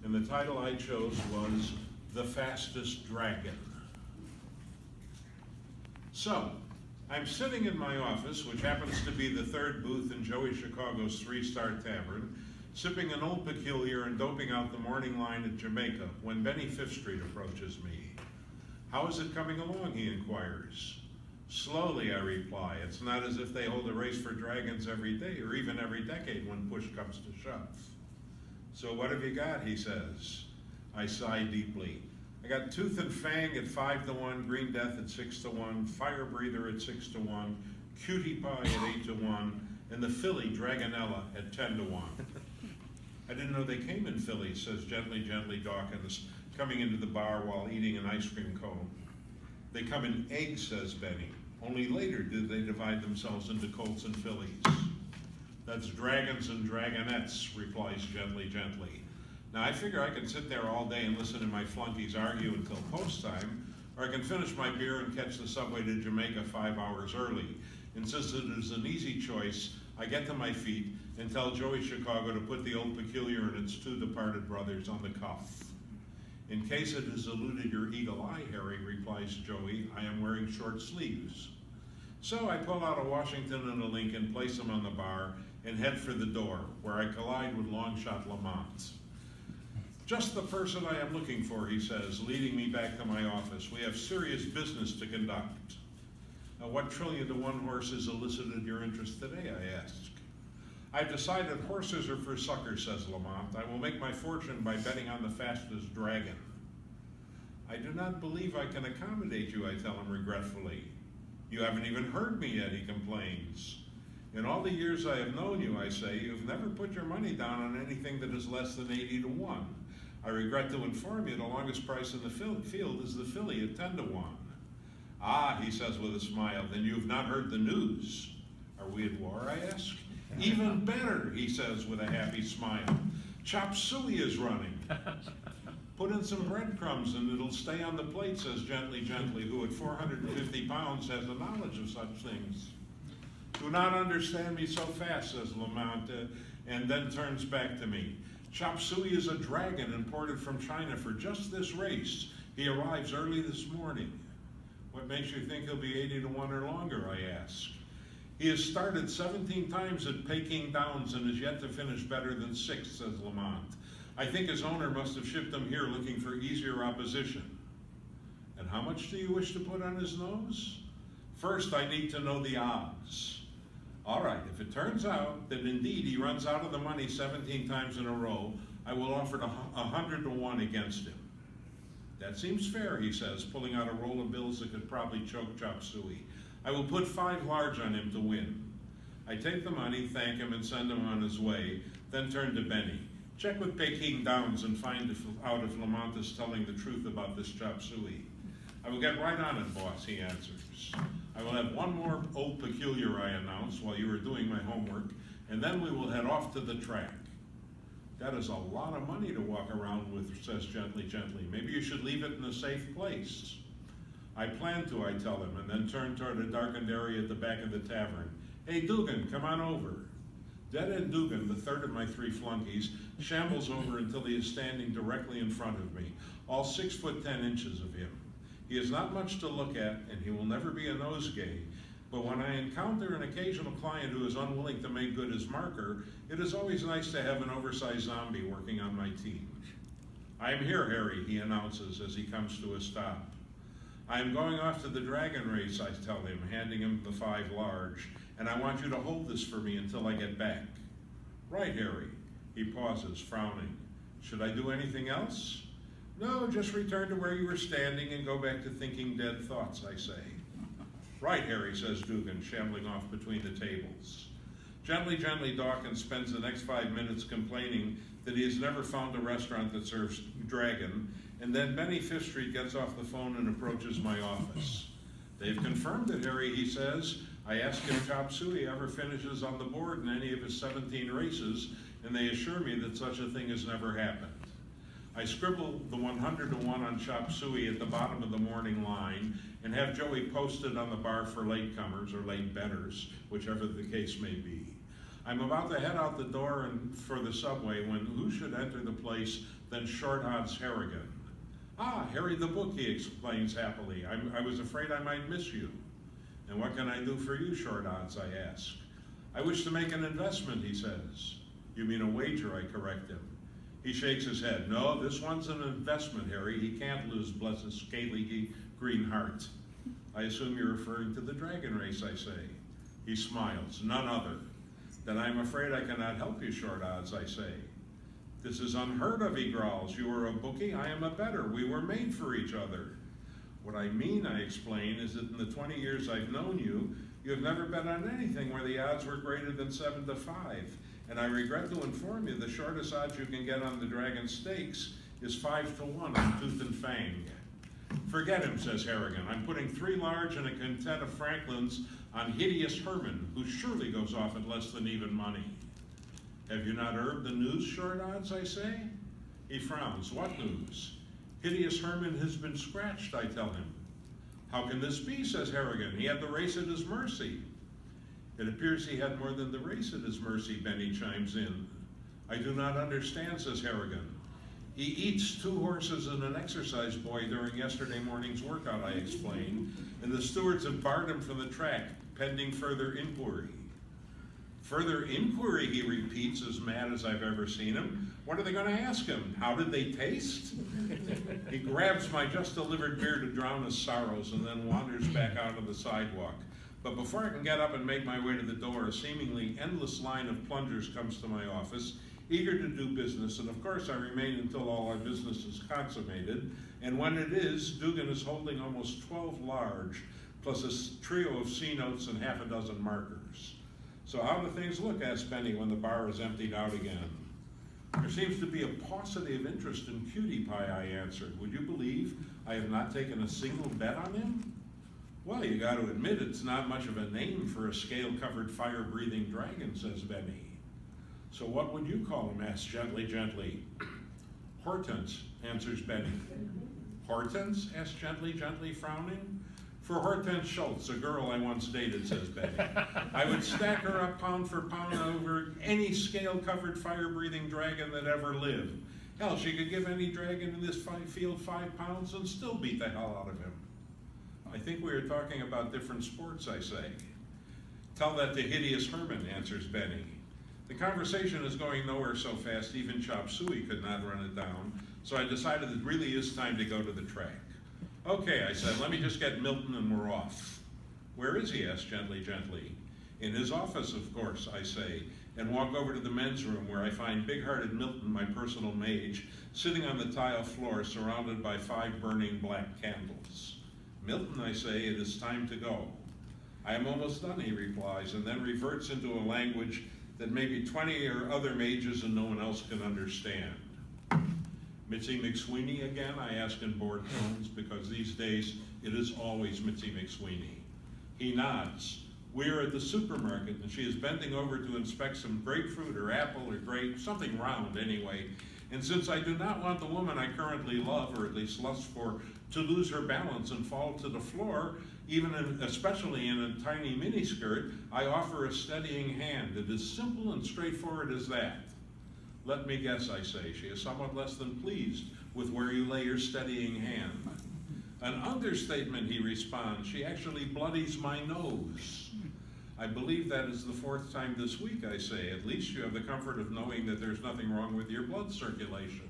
and the title I chose was The Fastest Dragon. So, I'm sitting in my office, which happens to be the third booth in Joey Chicago's 3-Star Tavern, sipping an Old Peculiar and doping out the morning line at Jamaica, when Benny Fifth Street approaches me. "How is it coming along?" he inquires. "Slowly," I reply. "It's not as if they hold a race for dragons every day or even every decade when push comes to shove." "So what have you got?" he says. I sigh deeply. "I got Tooth and Fang at 5-1, Green Death at 6-1, Fire Breather at 6-1, Cutie Pie at 8-1, and the filly Dragonella at 10-1. "I didn't know they came in fillies," says gently Dawkins, coming into the bar while eating an ice cream cone. "They come in eggs," says Benny. "Only later did they divide themselves into colts and fillies." "That's dragons and dragonettes," replies gently. Now I figure I can sit there all day and listen to my flunkies argue until post time, or I can finish my beer and catch the subway to Jamaica 5 hours early. And since it is an easy choice, I get to my feet and tell Joey Chicago to put the Old Peculiar and its 2 departed brothers on the cuff. "In case it has eluded your eagle eye, Harry," replies Joey, "I am wearing short sleeves." So I pull out a Washington and a Lincoln, place them on the bar, and head for the door, where I collide with Longshot Lamont. "Just the person I am looking for," he says, leading me back to my office. "We have serious business to conduct." "What 1,000,000-to-1 horses elicited your interest today?" I ask. "I've decided horses are for suckers," says Lamont. "I will make my fortune by betting on the fastest dragon." "I do not believe I can accommodate you," I tell him regretfully. "You haven't even heard me yet," he complains. "In all the years I have known you," I say, "you've never put your money down on anything that is less than 80-to-1. I regret to inform you the longest price in the field is the filly at 10-to-1. "Ah," he says with a smile, "then you've not heard the news." "Are we at war?" I ask. "Even better," he says with a happy smile. "Chop Suey is running." "Put in some breadcrumbs and it'll stay on the plate," says gently, who at 450 pounds has a knowledge of such things. "Do not understand me so fast," says Lamont, and then turns back to me. "Chop Suey is a dragon imported from China for just this race. He arrives early this morning." "What makes you think he'll be 80-to-1 or longer?" I ask. "He has started 17 times at Peking Downs and is yet to finish better than 6, says Lamont. "I think his owner must have shipped him here looking for easier opposition." "And how much do you wish to put on his nose?" "First, I need to know the odds." "All right, if it turns out that indeed he runs out of the money 17 times in a row, I will offer 100-to-1 against him." "That seems fair," he says, pulling out a roll of bills that could probably choke Chop Suey. "I will put 5 large on him to win." I take the money, thank him, and send him on his way, then turn to Benny. "Check with Peking Downs and find out if Lamont is telling the truth about this Chop Suey." "I will get right on it, boss," he answers. "I will have one more Old Peculiar," I announce, while you are doing my homework, and then we will head off to the track. "That is a lot of money to walk around with," says gently. "Maybe you should leave it in a safe place." "I plan to," I tell him, and then turn toward a darkened area at the back of the tavern. "Hey, Dugan, come on over." Dead-End Dugan, the third of my 3 flunkies, shambles over until he is standing directly in front of me, all 6'10" of him. He is not much to look at, and he will never be a nosegay, but when I encounter an occasional client who is unwilling to make good his marker, it is always nice to have an oversized zombie working on my team. "I am here, Harry," he announces as he comes to a stop. "I am going off to the dragon race," I tell him, handing him the 5 large, "and I want you to hold this for me until I get back." "Right, Harry." He pauses, frowning. "Should I do anything else?" "No, just return to where you were standing and go back to thinking dead thoughts," I say. "Right, Harry," says Dugan, shambling off between the tables. Gently Dawkins spends the next 5 minutes complaining that he has never found a restaurant that serves dragon, and then Benny Fifth Street gets off the phone and approaches my office. "They've confirmed it, Harry," he says. "I ask if Chop Suey ever finishes on the board in any of his 17 races, and they assure me that such a thing has never happened." I scribble the 100-to-1 on Chop Suey at the bottom of the morning line and have Joey posted on the bar for latecomers or late betters, whichever the case may be. I'm about to head out the door and for the subway when who should enter the place than Short Odds Harrigan. Ah, Harry the book, he explains happily. I was afraid I might miss you. And what can I do for you, Short Odds, I ask. I wish to make an investment, he says. You mean a wager, I correct him. He shakes his head. No, this one's an investment, Harry. He can't lose, bless his scaly green heart. I assume you're referring to the dragon race, I say. He smiles. None other. Then I'm afraid I cannot help you, Short Odds, I say. This is unheard of, he growls. You are a bookie, I am a bettor. We were made for each other. What I mean, I explain, is that in the 20 years I've known you, you have never bet on anything where the odds were greater than 7 to 5. And I regret to inform you the shortest odds you can get on the Dragon Stakes is 5 to 1 on Tooth and Fang. Forget him, says Harrigan. I'm putting 3 large and a quintet of Franklins on Hideous Herman, who surely goes off at less than even money. Have you not heard the news, Short Odds, I say? He frowns. What news? Hideous Herman has been scratched, I tell him. How can this be, says Harrigan. He had the race at his mercy. It appears he had more than the race at his mercy, Benny chimes in. I do not understand, says Harrigan. He eats 2 horses and an exercise boy during yesterday morning's workout, I explain, and the stewards have barred him from the track, pending further inquiry. Further inquiry, he repeats, as mad as I've ever seen him. What are they going to ask him? How did they taste? He grabs my just-delivered beer to drown his sorrows and then wanders back out on the sidewalk. But before I can get up and make my way to the door, a seemingly endless line of plungers comes to my office, eager to do business, and of course I remain until all our business is consummated. And when it is, Dugan is holding almost 12 large, plus a trio of C-notes and half a dozen markers. So how do things look, asked Benny when the bar is emptied out again. There seems to be a paucity of interest in Cutie Pie, I answered. Would you believe I have not taken a single bet on him? Well, you got to admit it's not much of a name for a scale-covered, fire-breathing dragon, says Benny. So what would you call him, asked gently. Hortense, answers Benny. Hortense, asked gently, frowning. For Hortense Schultz, a girl I once dated, says Benny. I would stack her up pound for pound over any scale-covered, fire-breathing dragon that ever lived. Hell, she could give any dragon in this field 5 pounds and still beat the hell out of him. I think we are talking about different sports, I say. Tell that to Hideous Herman, answers Benny. The conversation is going nowhere so fast even Chop Suey could not run it down, so I decided it really is time to go to the track. Okay, I said, let me just get Milton and we're off. Where is he, asked gently. In his office, of course, I say, and walk over to the men's room where I find big-hearted Milton, my personal mage, sitting on the tile floor surrounded by 5 burning black candles. Milton, I say, it is time to go. I am almost done, he replies, and then reverts into a language that maybe 20 or other mages and no one else can understand. Mitzi McSweeney again, I ask in bored tones, because these days it is always Mitzi McSweeney. He nods. We are at the supermarket and she is bending over to inspect some grapefruit or apple or grape, something round anyway. And since I do not want the woman I currently love, or at least lust for, to lose her balance and fall to the floor, especially in a tiny miniskirt, I offer a steadying hand. It is simple and straightforward as that. Let me guess, I say, she is somewhat less than pleased with where you lay your steadying hand. An understatement, he responds. She actually bloodies my nose. I believe that is the 4th time this week, I say. At least you have the comfort of knowing that there's nothing wrong with your blood circulation.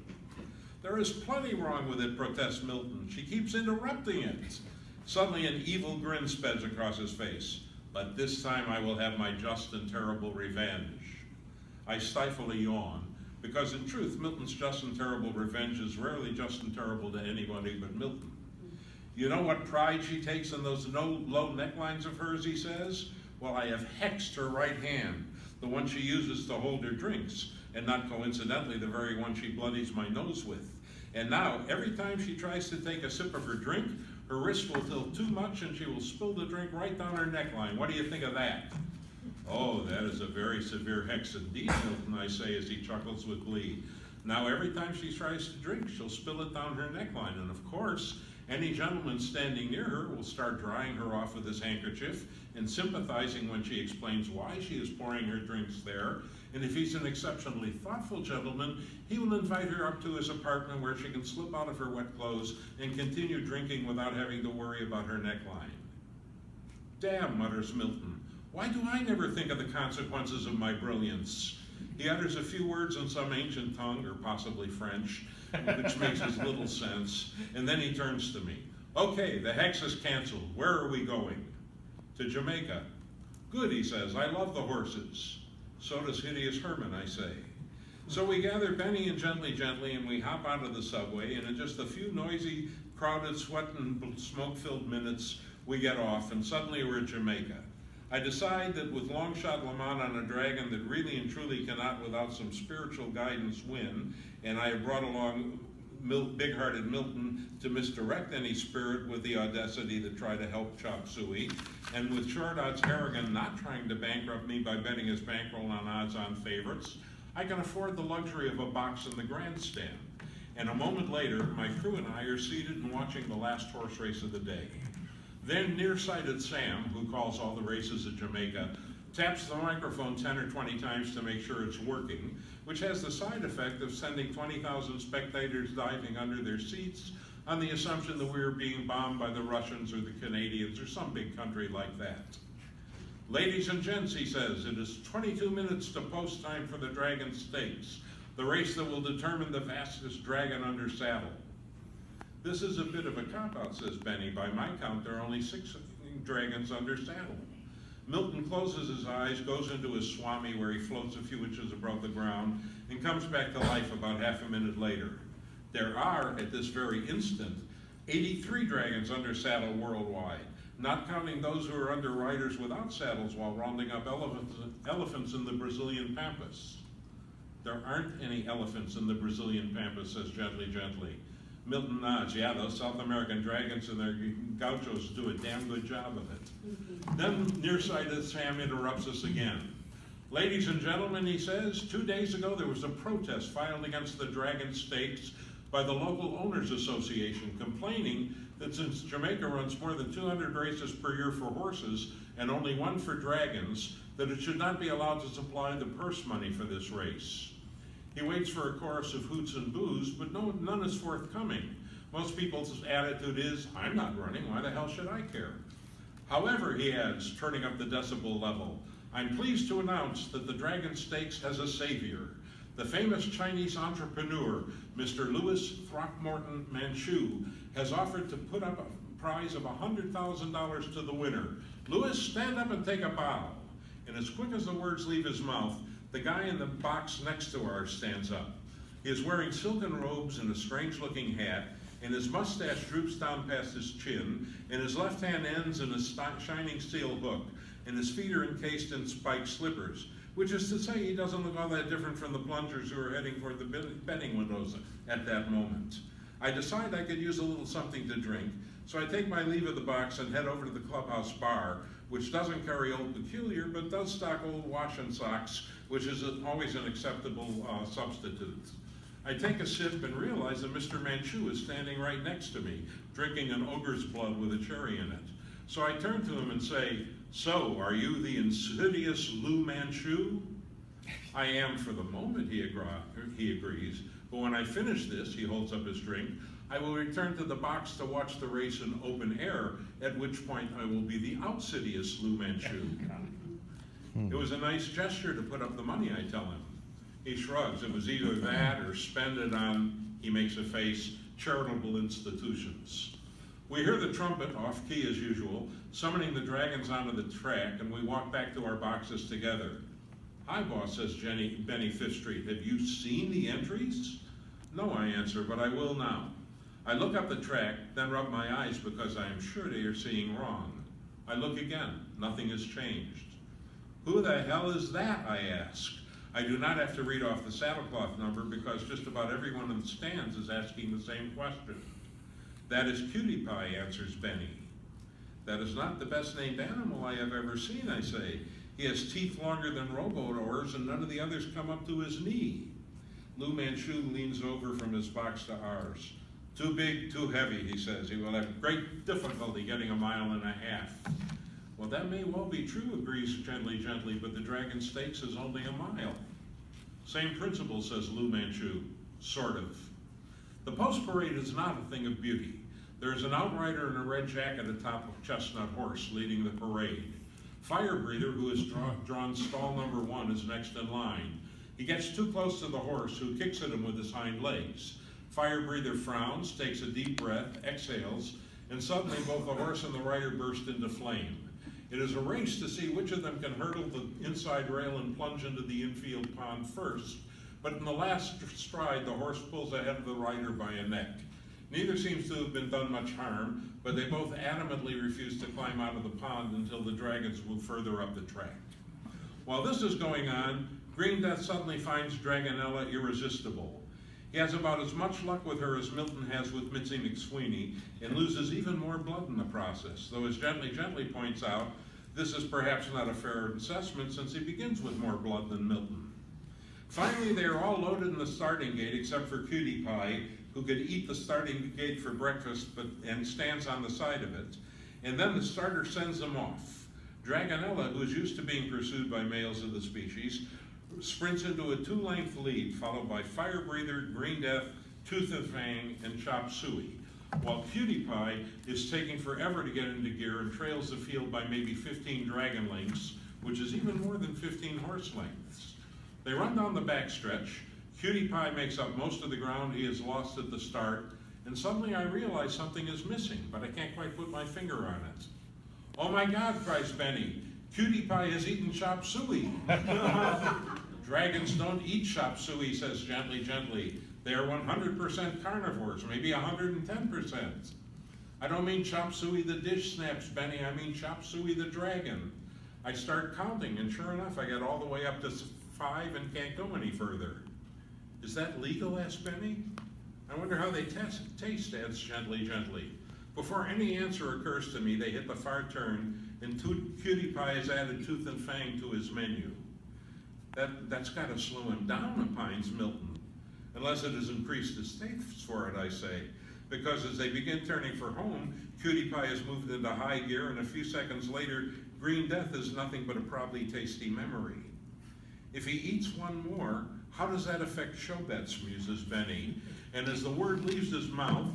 There is plenty wrong with it, protests Milton. She keeps interrupting it. Suddenly an evil grin spreads across his face. But this time I will have my just and terrible revenge. I stifle a yawn, because in truth, Milton's just and terrible revenge is rarely just and terrible to anybody but Milton. You know what pride she takes in those low necklines of hers, he says? Well, I have hexed her right hand, the one she uses to hold her drinks, and not coincidentally the very one she bloodies my nose with. And now, every time she tries to take a sip of her drink, her wrist will tilt too much and she will spill the drink right down her neckline. What do you think of that? Oh, that is a very severe hex indeed, Milton, I say as he chuckles with glee. Now, every time she tries to drink, she'll spill it down her neckline. And of course, Any gentleman standing near her will start drying her off with his handkerchief and sympathizing when she explains why she is pouring her drinks there. And if he's an exceptionally thoughtful gentleman, he will invite her up to his apartment where she can slip out of her wet clothes and continue drinking without having to worry about her neckline. Damn, mutters Milton. Why do I never think of the consequences of my brilliance? He utters a few words in some ancient tongue, or possibly French, which makes as little sense, and then he turns to me. Okay, the hex is canceled. Where are we going? To Jamaica. Good, he says. I love the horses. So does Hideous Herman, I say. So we gather Benny and Gently, and we hop onto the subway, and in just a few noisy, crowded, sweat and smoke-filled minutes, we get off, and suddenly we're at Jamaica. I decide that with long shot Lamont on a dragon that really and truly cannot, without some spiritual guidance, win, and I have brought along big-hearted Milton to misdirect any spirit with the audacity to try to help Chop Suey, and with Short Odds Harrigan not trying to bankrupt me by betting his bankroll on odds-on favorites, I can afford the luxury of a box in the grandstand. And a moment later, my crew and I are seated and watching the last horse race of the day. Then nearsighted Sam, who calls all the races at Jamaica, taps the microphone 10 or 20 times to make sure it's working, which has the side effect of sending 20,000 spectators diving under their seats on the assumption that we are being bombed by the Russians or the Canadians or some big country like that. Ladies and gents, he says, it is 22 minutes to post time for the Dragon Stakes, the race that will determine the fastest dragon under saddle. This is a bit of a cop-out, says Benny. By my count, there are only 6 dragons under saddle. Milton closes his eyes, goes into his swami where he floats a few inches above the ground, and comes back to life about half a minute later. There are, at this very instant, 83 dragons under saddle worldwide, not counting those who are under riders without saddles while rounding up elephants in the Brazilian pampas. There aren't any elephants in the Brazilian pampas, says Gently. Milton nods. Yeah, those South American dragons and their gauchos do a damn good job of it. Then nearsighted Sam interrupts us again. Ladies and gentlemen, he says, 2 days ago there was a protest filed against the Dragon Stakes by the local owners association, complaining that since Jamaica runs more than 200 races per year for horses and only 1 for dragons, that it should not be allowed to supply the purse money for this race. He waits for a chorus of hoots and boos, but none is forthcoming. Most people's attitude is, I'm not running, why the hell should I care? However, he adds, turning up the decibel level, I'm pleased to announce that the Dragon Stakes has a savior. The famous Chinese entrepreneur, Mr. Louis Throckmorton Manchu, has offered to put up a prize of $100,000 to the winner. Louis, stand up and take a bow. And as quick as the words leave his mouth, the guy in the box next to ours stands up. He is wearing silken robes and a strange-looking hat, and his mustache droops down past his chin, and his left hand ends in a shining steel hook, and his feet are encased in spiked slippers, which is to say he doesn't look all that different from the plungers who are heading toward the betting windows at that moment. I decide I could use a little something to drink, so I take my leave of the box and head over to the clubhouse bar, which doesn't carry Old Peculiar, but does stock Old Wash and Socks, which is always an acceptable substitute. I take a sip and realize that Mr. Manchu is standing right next to me, drinking an ogre's blood with a cherry in it. So I turn to him and say, so, are you the insidious Lou Manchu? I am for the moment, he agrees, but when I finish this, he holds up his drink, I will return to the box to watch the race in open air, at which point I will be the outsidious Lou Manchu. It was a nice gesture to put up the money, I tell him. He shrugs. It was either that or spend it on, he makes a face, charitable institutions. We hear the trumpet, off-key as usual, summoning the dragons onto the track, and we walk back to our boxes together. Hi, boss, says Benny Fifth Street. Have you seen the entries? No, I answer, but I will now. I look up the track, then rub my eyes because I am sure they are seeing wrong. I look again. Nothing has changed. Who the hell is that, I ask. I do not have to read off the saddlecloth number because just about everyone in the stands is asking the same question. That is Cutie Pie, answers Benny. That is not the best named animal I have ever seen, I say. He has teeth longer than rowboat oars and none of the others come up to his knee. Lou Manchu leans over from his box to ours. Too big, too heavy, he says. He will have great difficulty getting 1.5 miles. Well, that may well be true, agrees Gently, but the Dragon Stakes is only 1 mile. Same principle, says Lu Manchu, sort of. The post parade is not a thing of beauty. There is an outrider in a red jacket atop a chestnut horse leading the parade. Fire Breather, who has drawn stall number 1, is next in line. He gets too close to the horse, who kicks at him with his hind legs. Fire Breather frowns, takes a deep breath, exhales, and suddenly both the horse and the rider burst into flame. It is a race to see which of them can hurdle the inside rail and plunge into the infield pond first, but in the last stride, the horse pulls ahead of the rider by a neck. Neither seems to have been done much harm, but they both adamantly refuse to climb out of the pond until the dragons move further up the track. While this is going on, Green Death suddenly finds Dragonella irresistible. He has about as much luck with her as Milton has with Mitzi McSweeney, and loses even more blood in the process, though as Gently points out, this is perhaps not a fair assessment since he begins with more blood than Milton. Finally, they are all loaded in the starting gate except for Cutie Pie, who could eat the starting gate for breakfast and stands on the side of it, and then the starter sends them off. Dragonella, who is used to being pursued by males of the species, sprints into a 2-length lead, followed by Fire Breather, Green Death, Tooth and Fang, and Chop Suey, while Cutie Pie is taking forever to get into gear and trails the field by maybe 15 dragon lengths, which is even more than 15 horse lengths. They run down the backstretch. Cutie Pie makes up most of the ground he has lost at the start, and suddenly I realize something is missing, but I can't quite put my finger on it. Oh my God, cries Benny, Cutie Pie has eaten Chop Suey. Dragons don't eat Chop Suey, says Gently. They are 100% carnivores, maybe 110%. I don't mean Chop Suey the dish, snaps Benny, I mean Chop Suey the dragon. I start counting, and sure enough, I get all the way up to 5 and can't go any further. Is that legal, asks Benny? I wonder how they taste, adds Gently. Before any answer occurs to me, they hit the far turn, and Cutie Pie has added Tooth and Fang to his menu. That's got to slow him down, opines Milton, unless it has increased his taste for it, I say, because as they begin turning for home, Cutie Pie has moved into high gear, and a few seconds later, Green Death is nothing but a probably tasty memory. If he eats one more, how does that affect show bets, muses Benny, and as the word leaves his mouth,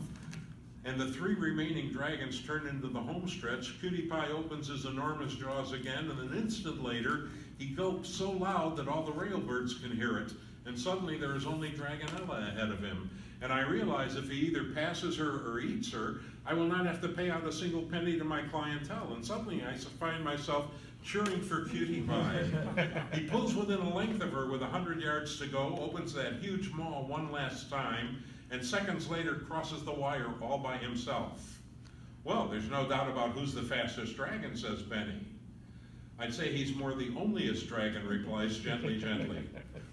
and the 3 remaining dragons turn into the home stretch, Cutie Pie opens his enormous jaws again, and an instant later, he gulps so loud that all the railbirds can hear it, and suddenly there is only Dragonella ahead of him. And I realize if he either passes her or eats her, I will not have to pay out a single penny to my clientele, and suddenly I find myself cheering for Cutie Pie. He pulls within a length of her with 100 yards to go, opens that huge maw one last time, and seconds later crosses the wire all by himself. Well, there's no doubt about who's the fastest dragon, says Benny. I'd say he's more the onlyest dragon, replies Gently.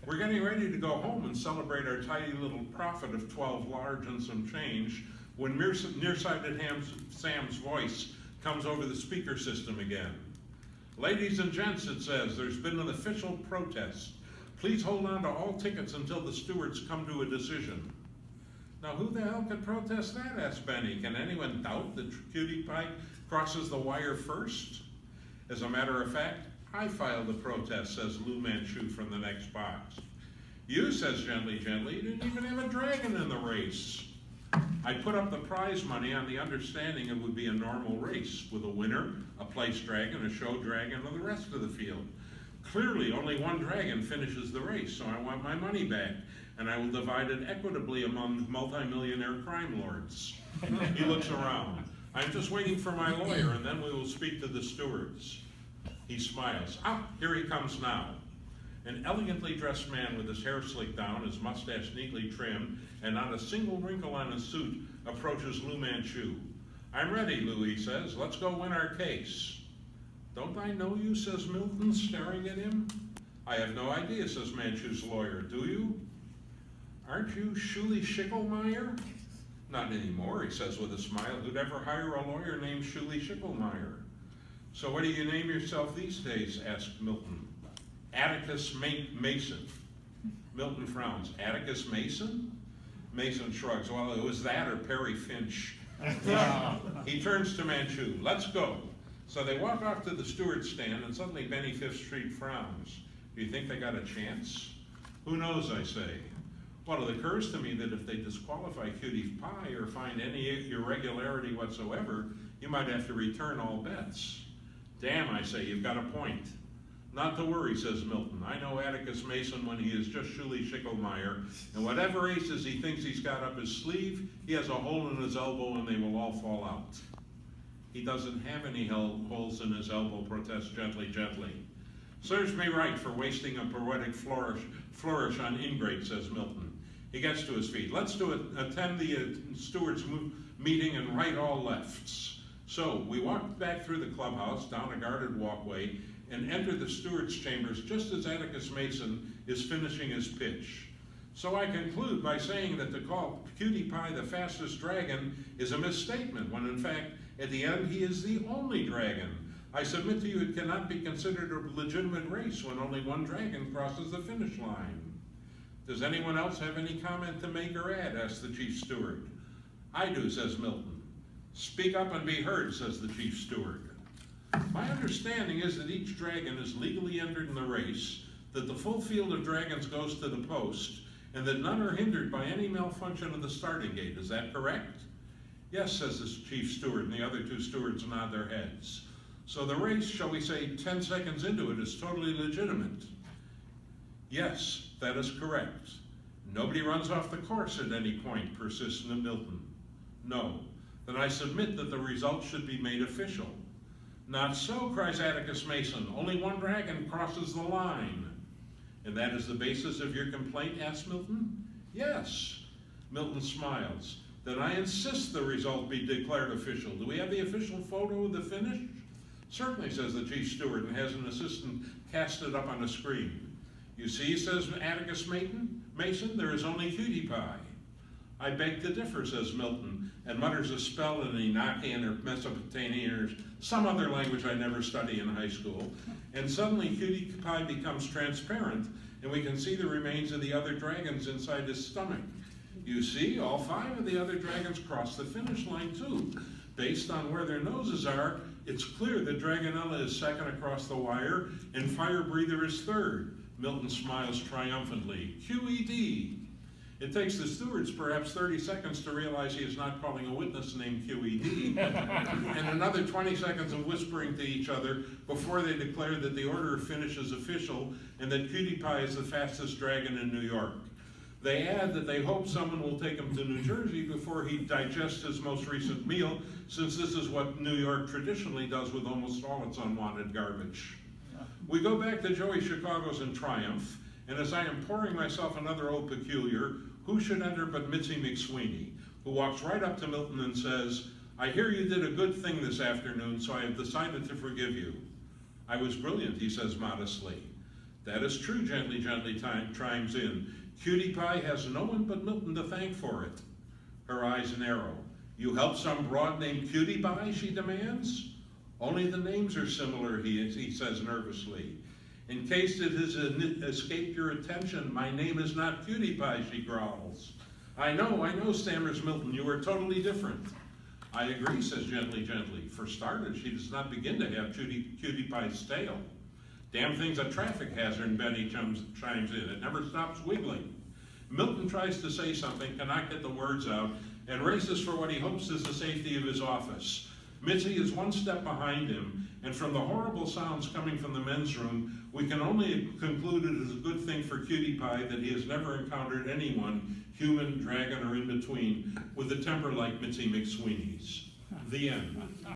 We're getting ready to go home and celebrate our tidy little profit of 12 large and some change when nearsighted Sam's voice comes over the speaker system again. Ladies and gents, it says, there's been an official protest. Please hold on to all tickets until the stewards come to a decision. Now, who the hell could protest that, asks Benny. Can anyone doubt that Cutie Pie crosses the wire first? As a matter of fact, I filed the protest, says Lu Manchu from the next box. You, says Gently, you didn't even have a dragon in the race. I put up the prize money on the understanding it would be a normal race, with a winner, a place dragon, a show dragon, and the rest of the field. Clearly, only one dragon finishes the race, so I want my money back, and I will divide it equitably among multimillionaire crime lords. He looks around. I'm just waiting for my lawyer, and then we will speak to the stewards. He smiles. Ah, here he comes now. An elegantly dressed man with his hair slicked down, his mustache neatly trimmed, and not a single wrinkle on his suit, approaches Lu Manchu. I'm ready, Lou, he says. Let's go win our case. Don't I know you, says Milton, staring at him. I have no idea, says Manchu's lawyer. Do you? Aren't you Shuli Schickelmeyer? Not anymore, he says with a smile. Who'd ever hire a lawyer named Shuli Schickelmeyer? So what do you name yourself these days, asked Milton. Atticus Mason. Milton frowns. Atticus Mason? Mason shrugs. Well, it was that or Perry Finch. He turns to Manchu. Let's go. So they walk off to the steward's stand, and suddenly Benny Fifth Street frowns. Do you think they got a chance? Who knows, I say. Well, it occurs to me that if they disqualify Cutie Pie or find any irregularity whatsoever, you might have to return all bets. Damn, I say, you've got a point. Not to worry, says Milton. I know Atticus Mason when he is just Shuli Schickelmeyer, and whatever aces he thinks he's got up his sleeve, he has a hole in his elbow and they will all fall out. He doesn't have any holes in his elbow, protests gently. Serves me right for wasting a poetic flourish on ingrate, says Milton. He gets to his feet. Let's attend the steward's meeting and right all lefts. So we walk back through the clubhouse, down a guarded walkway, and enter the steward's chambers just as Atticus Mason is finishing his pitch. So I conclude by saying that to call Cutie Pie the fastest dragon is a misstatement, when in fact, at the end, he is the only dragon. I submit to you it cannot be considered a legitimate race when only one dragon crosses the finish line. Does anyone else have any comment to make or add, asks the chief steward. I do, says Milton. Speak up and be heard, says the chief steward. My understanding is that each dragon is legally entered in the race, that the full field of dragons goes to the post, and that none are hindered by any malfunction of the starting gate. Is that correct? Yes, says the chief steward, and the other two stewards nod their heads. So the race, shall we say 10 seconds into it, is totally legitimate? Yes, that is correct. Nobody runs off the course at any point, persists Milton. No. Then I submit that the results should be made official. Not so, cries Atticus Mason. Only one dragon crosses the line. And that is the basis of your complaint, asks Milton? Yes. Milton smiles. Then I insist the result be declared official. Do we have the official photo of the finish? Certainly, says the chief steward, and has an assistant cast it up on a screen. You see, says Atticus Mason, there is only Cutie Pie. I beg to differ, says Milton, and mutters a spell in Enochian or Mesopotamian or some other language I never studied in high school, and suddenly Cutie Pie becomes transparent, and we can see the remains of the other dragons inside his stomach. You see, all 5 of the other dragons cross the finish line too. Based on where their noses are, it's clear that Dragonella is second across the wire, and Fire Breather is third. Milton smiles triumphantly. QED. It takes the stewards perhaps 30 seconds to realize he is not calling a witness named QED, and another 20 seconds of whispering to each other before they declare that the order of finish is official and that Cutie Pie is the fastest dragon in New York. They add that they hope someone will take him to New Jersey before he digests his most recent meal, since this is what New York traditionally does with almost all its unwanted garbage. We go back to Joey Chicago's in triumph, and as I am pouring myself another old peculiar, who should enter but Mitzi McSweeney, who walks right up to Milton and says, I hear you did a good thing this afternoon, so I have decided to forgive you. I was brilliant, he says modestly. That is true, gently chimes in. Cutie Pie has no one but Milton to thank for it. Her eyes narrow. You helped some broad named Cutie Pie, she demands? Only the names are similar, he says nervously. In case it has escaped your attention, my name is not Cutie Pie, she growls. I know, stammers Milton, you are totally different. I agree, says gently. For starters, she does not begin to have Cutie Pie's tail. Damn thing's a traffic hazard, and Benny chimes in. It never stops wiggling. Milton tries to say something, cannot get the words out, and races for what he hopes is the safety of his office. Mitzi is one step behind him, and from the horrible sounds coming from the men's room, we can only conclude it is a good thing for Cutie Pie that he has never encountered anyone, human, dragon, or in between, with a temper like Mitzi McSweeney's. The end.